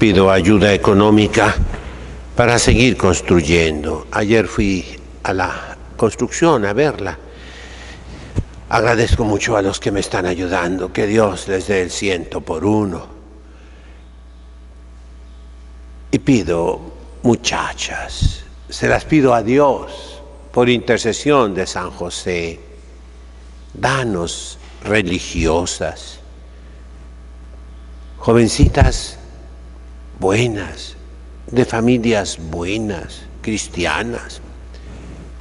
pido ayuda económica para seguir construyendo. Ayer fui a la construcción a verla. Agradezco mucho a los que me están ayudando, que Dios les dé el 100 por 1. Y pido, muchachas, se las pido a Dios por intercesión de San José, danos religiosas, jovencitas buenas, de familias buenas, cristianas,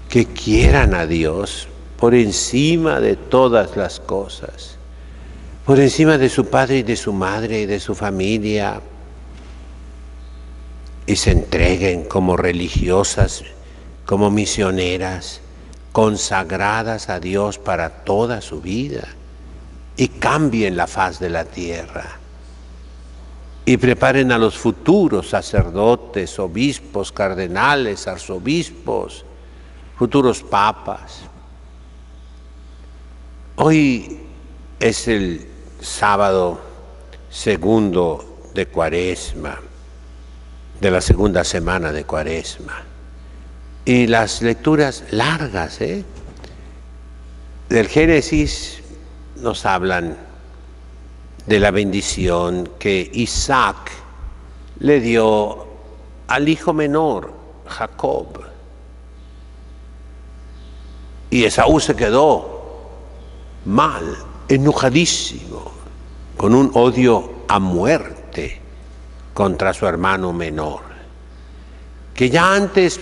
que quieran a Dios por encima de todas las cosas, por encima de su padre y de su madre y de su familia, y se entreguen como religiosas, como misioneras, consagradas a Dios para toda su vida, y cambien la faz de la tierra, y preparen a los futuros sacerdotes, obispos, cardenales, arzobispos, futuros papas. Hoy es el sábado segundo de Cuaresma, de la segunda semana de Cuaresma. Y las lecturas largas del Génesis nos hablan de la bendición que Isaac le dio al hijo menor, Jacob. Y Esaú se quedó mal, enojadísimo, con un odio a muerte contra su hermano menor, que ya antes,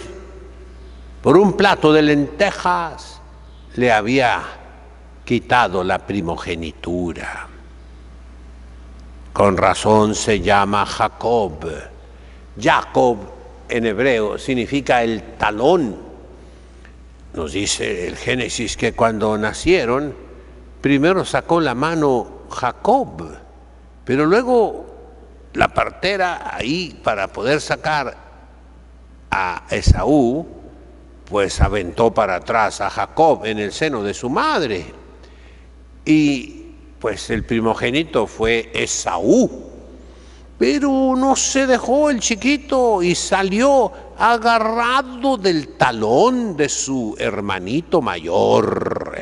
por un plato de lentejas, le había quitado la primogenitura. Con razón se llama Jacob. Jacob en hebreo significa el talón. Nos dice el Génesis que cuando nacieron, primero sacó la mano Jacob, pero luego la partera ahí para poder sacar a Esaú, pues aventó para atrás a Jacob en el seno de su madre. Y pues el primogénito fue Esaú, pero no se dejó el chiquito y salió agarrado del talón de su hermanito mayor.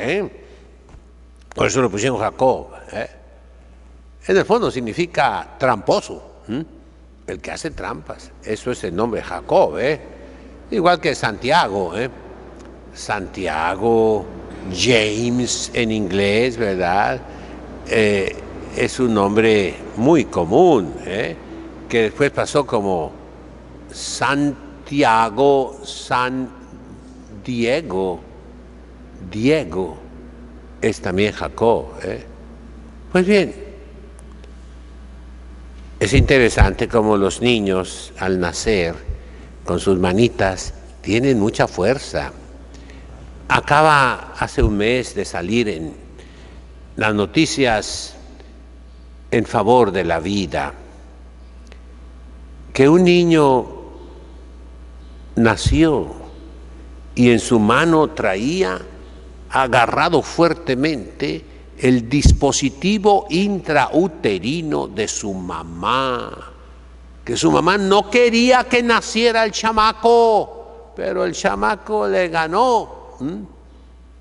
Por eso lo pusieron Jacob. En el fondo significa tramposo, el que hace trampas. Eso es el nombre Jacob, igual que Santiago. Santiago, James en inglés, ¿verdad? Es un nombre muy común, que después pasó como Santiago, San Diego. Diego es también Jacob. Pues bien, es interesante cómo los niños al nacer con sus manitas tienen mucha fuerza. Acaba hace un mes de salir en las noticias en favor de la vida, que un niño nació y en su mano traía agarrado fuertemente el dispositivo intrauterino de su mamá, que su mamá no quería que naciera el chamaco, pero el chamaco le ganó.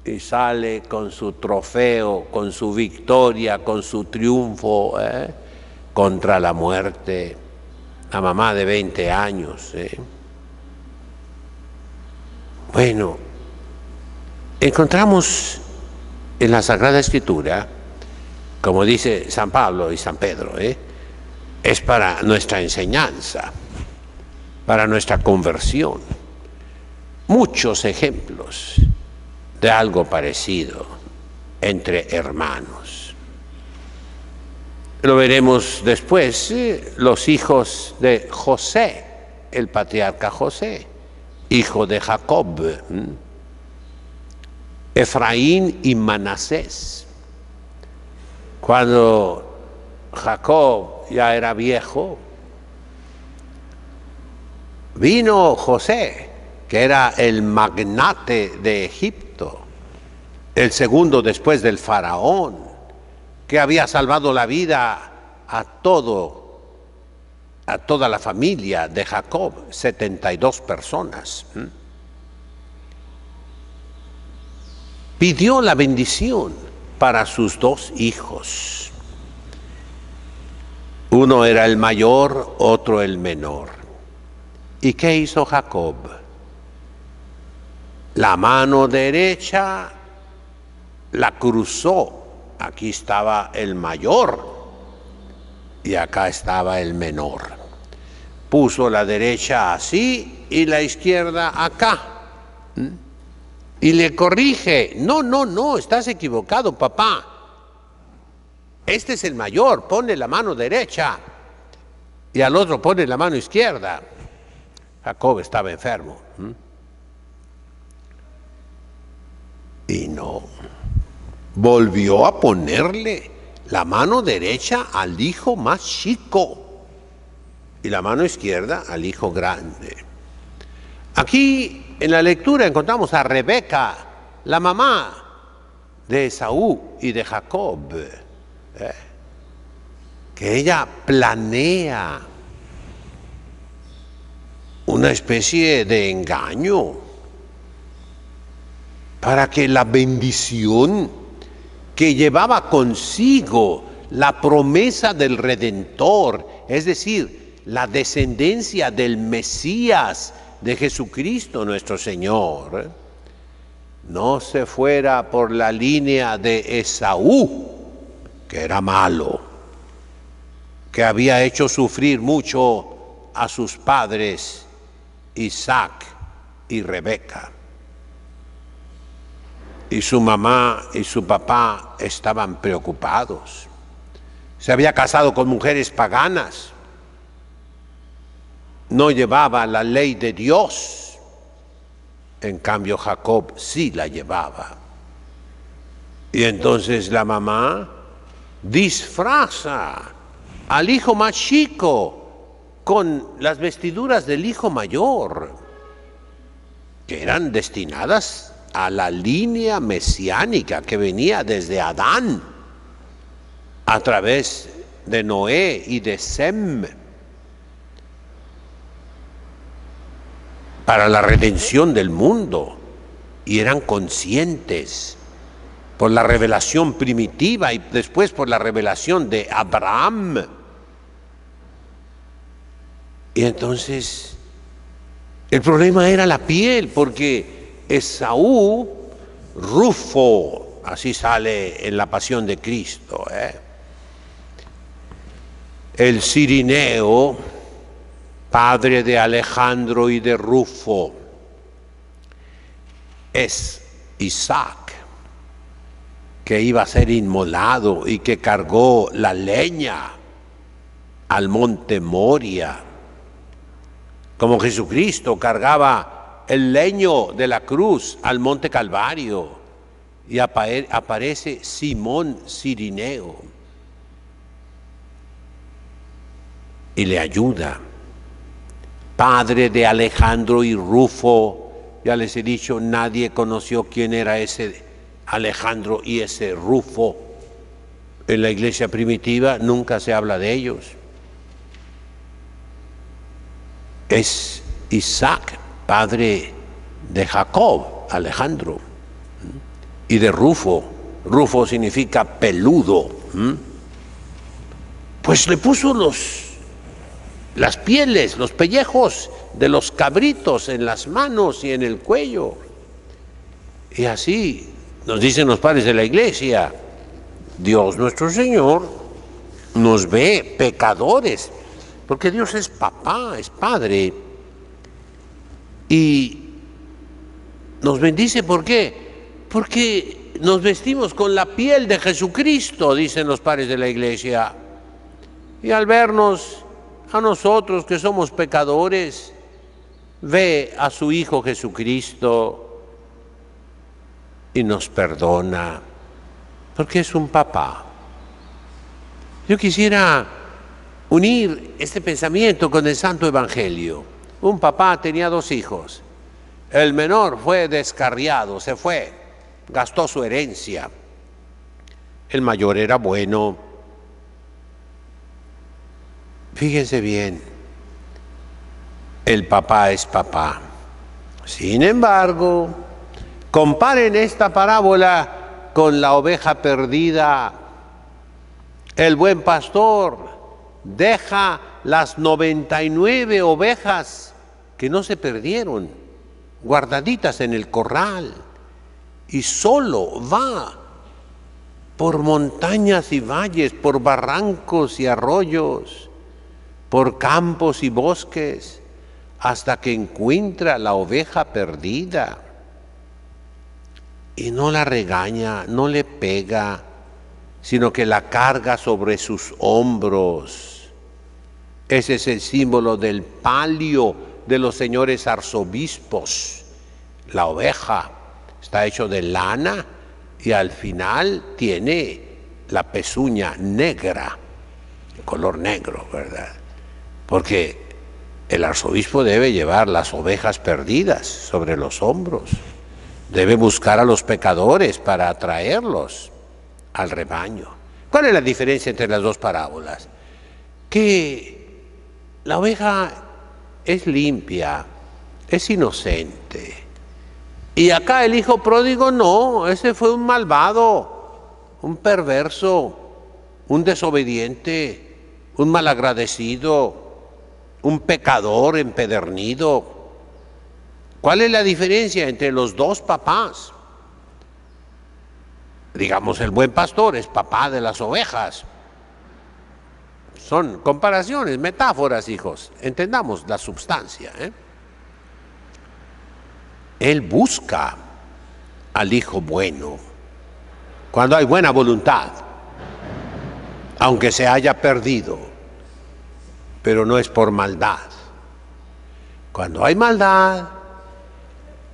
Y sale con su trofeo, con su victoria, con su triunfo contra la muerte, la mamá de 20 años. Bueno, encontramos en la Sagrada Escritura, como dice San Pablo y San Pedro, es para nuestra enseñanza, para nuestra conversión, muchos ejemplos de algo parecido entre hermanos. Lo veremos después, los hijos de José, el patriarca José, hijo de Jacob, Efraín y Manasés. Cuando Jacob ya era viejo, vino José, que era el magnate de Egipto, el segundo después del faraón, que había salvado la vida a todo a toda la familia de Jacob, 72 personas. Pidió la bendición para sus 2 hijos. Uno era el mayor, otro el menor. ¿Y qué hizo Jacob? La mano derecha la cruzó. Aquí estaba el mayor y acá estaba el menor. Puso la derecha así y la izquierda acá. Y le corrige: no, estás equivocado, papá. Este es el mayor, pone la mano derecha. Y al otro pone la mano izquierda. Jacob estaba enfermo. Y no. Volvió a ponerle la mano derecha al hijo más chico y la mano izquierda al hijo grande. Aquí en la lectura encontramos a Rebeca, la mamá de Esaú y de Jacob, que ella planea una especie de engaño para que la bendición que llevaba consigo la promesa del Redentor, es decir, la descendencia del Mesías, de Jesucristo nuestro Señor, no se fuera por la línea de Esaú, que era malo, que había hecho sufrir mucho a sus padres Isaac y Rebeca. Y su mamá y su papá estaban preocupados. Se había casado con mujeres paganas. No llevaba la ley de Dios. En cambio, Jacob sí la llevaba. Y entonces la mamá disfraza al hijo más chico con las vestiduras del hijo mayor, que eran destinadas a la línea mesiánica que venía desde Adán a través de Noé y de Sem, para la redención del mundo, y eran conscientes por la revelación primitiva y después por la revelación de Abraham. Y entonces el problema era la piel, porque Esaú, Rufo, así sale en la Pasión de Cristo, el cirineo, padre de Alejandro y de Rufo, es Isaac, que iba a ser inmolado y que cargó la leña al monte Moria, como Jesucristo cargaba el leño de la cruz al monte Calvario. Y aparece Simón Cirineo y le ayuda. Padre de Alejandro y Rufo. Ya les he dicho, nadie conoció quién era ese Alejandro y ese Rufo. En la iglesia primitiva nunca se habla de ellos. Es Isaac, padre de Jacob, Alejandro, y de Rufo. Rufo significa peludo. Pues le puso las pieles, los pellejos de los cabritos en las manos y en el cuello. Y así nos dicen los padres de la iglesia: Dios nuestro Señor nos ve pecadores, porque Dios es papá, es padre, y nos bendice. ¿Por qué? Porque nos vestimos con la piel de Jesucristo, dicen los padres de la iglesia. Y al vernos a nosotros que somos pecadores, ve a su Hijo Jesucristo y nos perdona, porque es un papá. Yo quisiera unir este pensamiento con el Santo Evangelio. Un papá tenía 2 hijos. El menor fue descarriado, se fue, gastó su herencia. El mayor era bueno. Fíjense bien, el papá es papá. Sin embargo, comparen esta parábola con la oveja perdida. El buen pastor deja las 99 ovejas que no se perdieron, guardaditas en el corral, y solo va por montañas y valles, por barrancos y arroyos, por campos y bosques, hasta que encuentra la oveja perdida. Y no la regaña, no le pega, sino que la carga sobre sus hombros. Ese es el símbolo del palio de los señores arzobispos. La oveja está hecho de lana y al final tiene la pezuña negra, color negro, ¿verdad? Porque el arzobispo debe llevar las ovejas perdidas sobre los hombros, debe buscar a los pecadores para atraerlos al rebaño. ¿Cuál es la diferencia entre las dos parábolas? Que la oveja es limpia, es inocente. Y acá el hijo pródigo no, ese fue un malvado, un perverso, un desobediente, un malagradecido, un pecador empedernido. ¿Cuál es la diferencia entre los dos papás? Digamos, el buen pastor es papá de las ovejas. Son comparaciones, metáforas, hijos. Entendamos la substancia, ¿eh? Él busca al hijo bueno cuando hay buena voluntad, aunque se haya perdido, pero no es por maldad. Cuando hay maldad,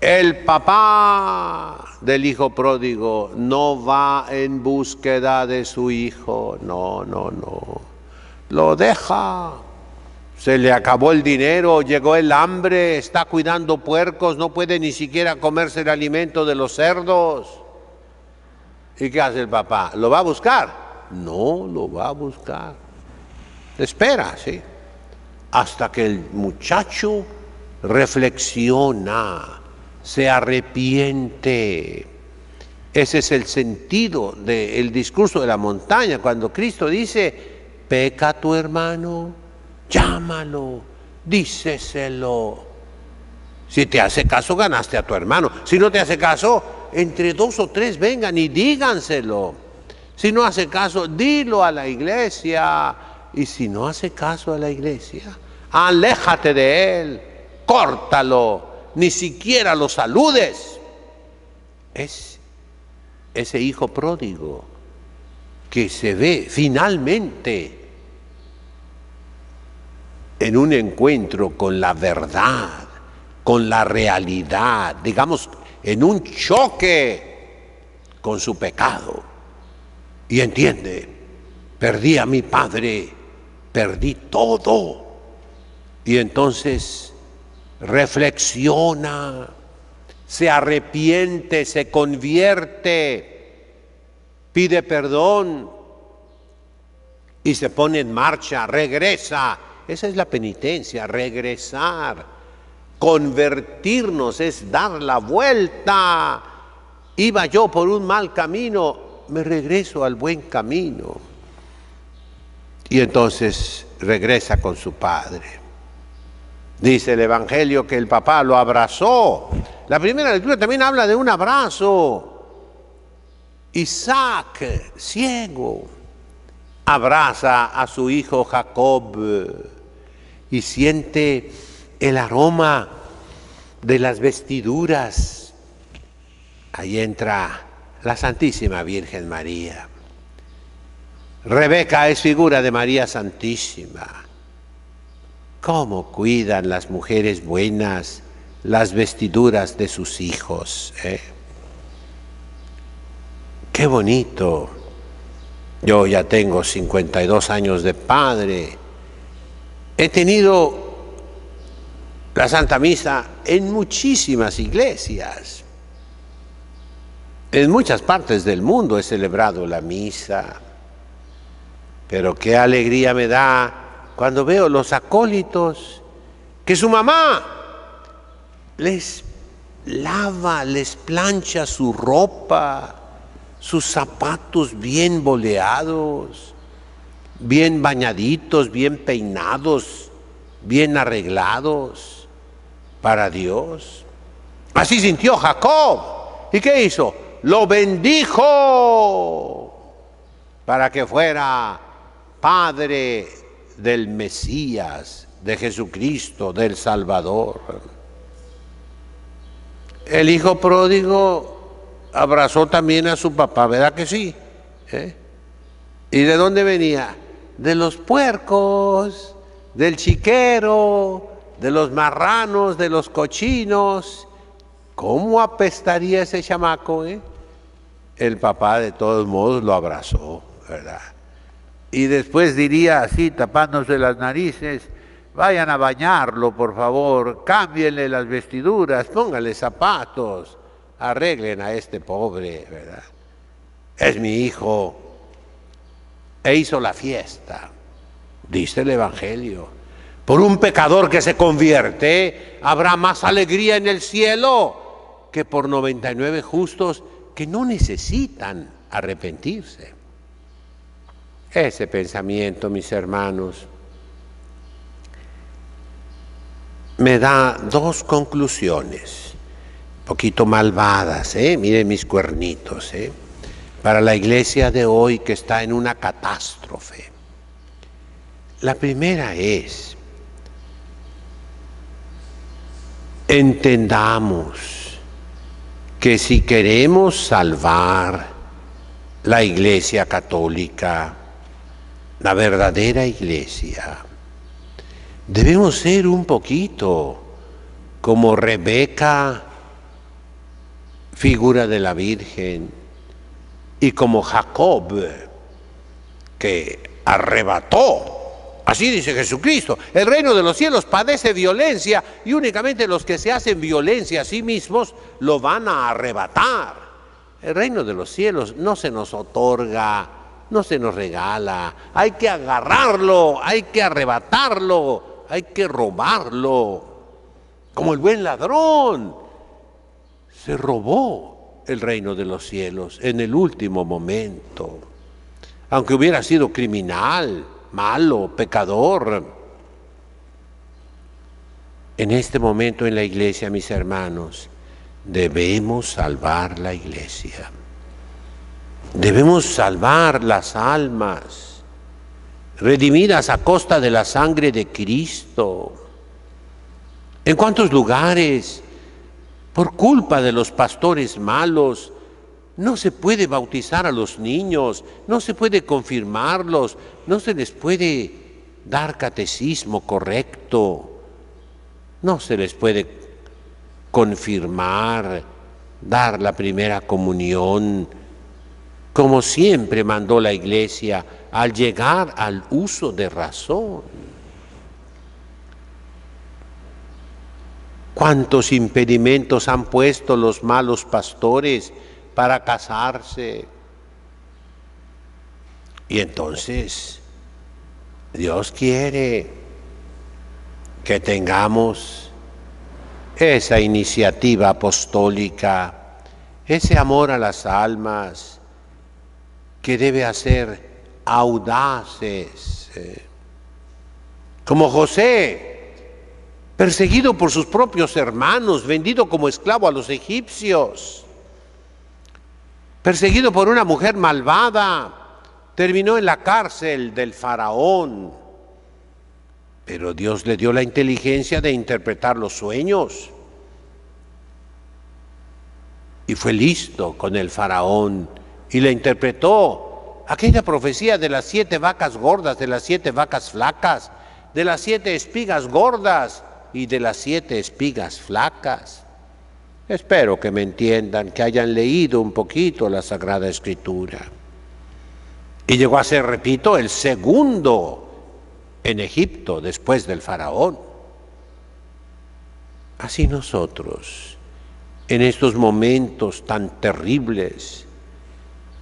el papá del hijo pródigo no va en búsqueda de su hijo, no. Lo deja. Se le acabó el dinero, llegó el hambre, está cuidando puercos, no puede ni siquiera comerse el alimento de los cerdos. ¿Y qué hace el papá? ¿Lo va a buscar? No lo va a buscar. Espera, ¿sí? Hasta que el muchacho reflexiona, se arrepiente. Ese es el sentido del discurso de la montaña, cuando Cristo dice: peca tu hermano, llámalo, díceselo. Si te hace caso, ganaste a tu hermano. Si no te hace caso, entre 2 o 3 vengan y díganselo. Si no hace caso, dilo a la iglesia. Y si no hace caso a la iglesia, aléjate de él, córtalo, ni siquiera lo saludes. Es ese hijo pródigo que se ve finalmente en un encuentro con la verdad, con la realidad, digamos, en un choque con su pecado. Y entiende: perdí a mi padre, perdí todo. Y entonces reflexiona, se arrepiente, se convierte, pide perdón y se pone en marcha, regresa. Esa es la penitencia, regresar. Convertirnos es dar la vuelta. Iba yo por un mal camino, me regreso al buen camino. Y entonces regresa con su padre. Dice el Evangelio que el papá lo abrazó. La primera lectura también habla de un abrazo. Isaac, ciego, abraza a su hijo Jacob y siente el aroma de las vestiduras. Ahí entra la Santísima Virgen María. Rebeca es figura de María Santísima. ¿Cómo cuidan las mujeres buenas las vestiduras de sus hijos? ¡Qué bonito! Yo ya tengo 52 años de padre. He tenido la Santa Misa en muchísimas iglesias. En muchas partes del mundo he celebrado la misa. Pero qué alegría me da cuando veo los acólitos que su mamá les lava, les plancha su ropa, sus zapatos bien boleados, bien bañaditos, bien peinados, bien arreglados para Dios. Así sintió Jacob. ¿Y qué hizo? Lo bendijo para que fuera padre del Mesías, de Jesucristo, del Salvador. El hijo pródigo abrazó también a su papá, ¿verdad que sí? ¿Y de dónde venía? De los puercos, del chiquero, de los marranos, de los cochinos. ¿Cómo apestaría ese chamaco? El papá de todos modos lo abrazó, ¿verdad? Y después diría así, tapándose las narices: vayan a bañarlo, por favor, cámbienle las vestiduras, pónganle zapatos, arreglen a este pobre, ¿verdad? Es mi hijo. E hizo la fiesta, dice el Evangelio. Por un pecador que se convierte, habrá más alegría en el cielo que por 99 justos que no necesitan arrepentirse. Ese pensamiento, mis hermanos, me da dos conclusiones, un poquito malvadas, miren mis cuernitos, para la iglesia de hoy que está en una catástrofe. La primera es: entendamos que si queremos salvar la iglesia católica, la verdadera iglesia, debemos ser un poquito como Rebeca, figura de la Virgen, y como Jacob, que arrebató. Así dice Jesucristo: el reino de los cielos padece violencia y únicamente los que se hacen violencia a sí mismos lo van a arrebatar. El reino de los cielos no se nos otorga, no se nos regala. Hay que agarrarlo, hay que arrebatarlo, hay que robarlo. Como el buen ladrón se robó el reino de los cielos en el último momento, aunque hubiera sido criminal, malo, pecador. En este momento en la iglesia, mis hermanos, debemos salvar la iglesia. Debemos salvar las almas redimidas a costa de la sangre de Cristo. ¿En cuántos lugares, por culpa de los pastores malos, no se puede bautizar a los niños, no se puede confirmarlos, no se les puede dar catecismo correcto, no se les puede confirmar, dar la primera comunión, como siempre mandó la iglesia, al llegar al uso de razón? ¿Cuántos impedimentos han puesto los malos pastores para casarse? Y entonces Dios quiere que tengamos esa iniciativa apostólica, ese amor a las almas que debe hacer audaces, como José, perseguido por sus propios hermanos, vendido como esclavo a los egipcios, perseguido por una mujer malvada, terminó en la cárcel del faraón, pero Dios le dio la inteligencia de interpretar los sueños y fue listo con el faraón y le interpretó aquella profecía de las 7 vacas gordas, de las 7 vacas flacas, de las 7 espigas gordas y de las 7 espigas flacas. Espero que me entiendan, que hayan leído un poquito la Sagrada Escritura. Y llegó a ser, repito, el segundo en Egipto después del faraón. Así nosotros, en estos momentos tan terribles,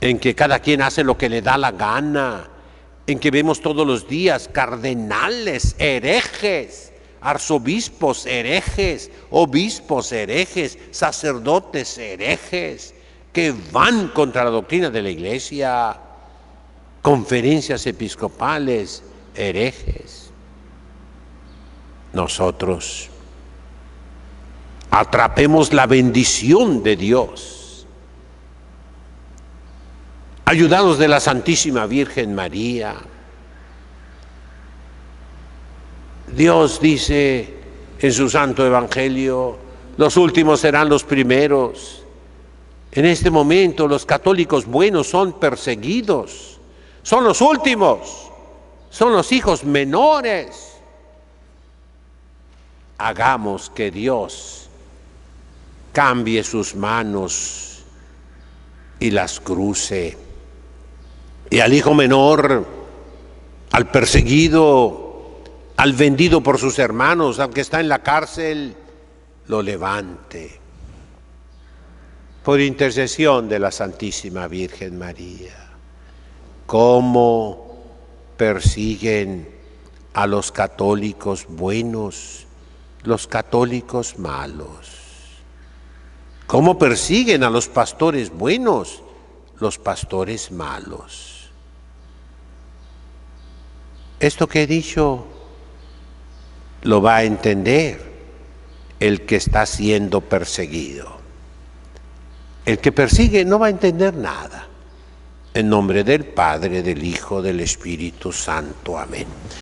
en que cada quien hace lo que le da la gana, en que vemos todos los días cardenales, herejes, arzobispos herejes, obispos herejes, sacerdotes herejes, que van contra la doctrina de la Iglesia, conferencias episcopales herejes. Nosotros atrapemos la bendición de Dios, ayudados de la Santísima Virgen María. Dios dice en su Santo Evangelio, los últimos serán los primeros. En este momento los católicos buenos son perseguidos, son los últimos, son los hijos menores. Hagamos que Dios cambie sus manos y las cruce. Y al hijo menor, al perseguido, al vendido por sus hermanos, al que está en la cárcel, lo levante. Por intercesión de la Santísima Virgen María. ¿Cómo persiguen a los católicos buenos los católicos malos? ¿Cómo persiguen a los pastores buenos los pastores malos? Esto que he dicho lo va a entender el que está siendo perseguido. El que persigue no va a entender nada. En nombre del Padre, del Hijo, del Espíritu Santo. Amén.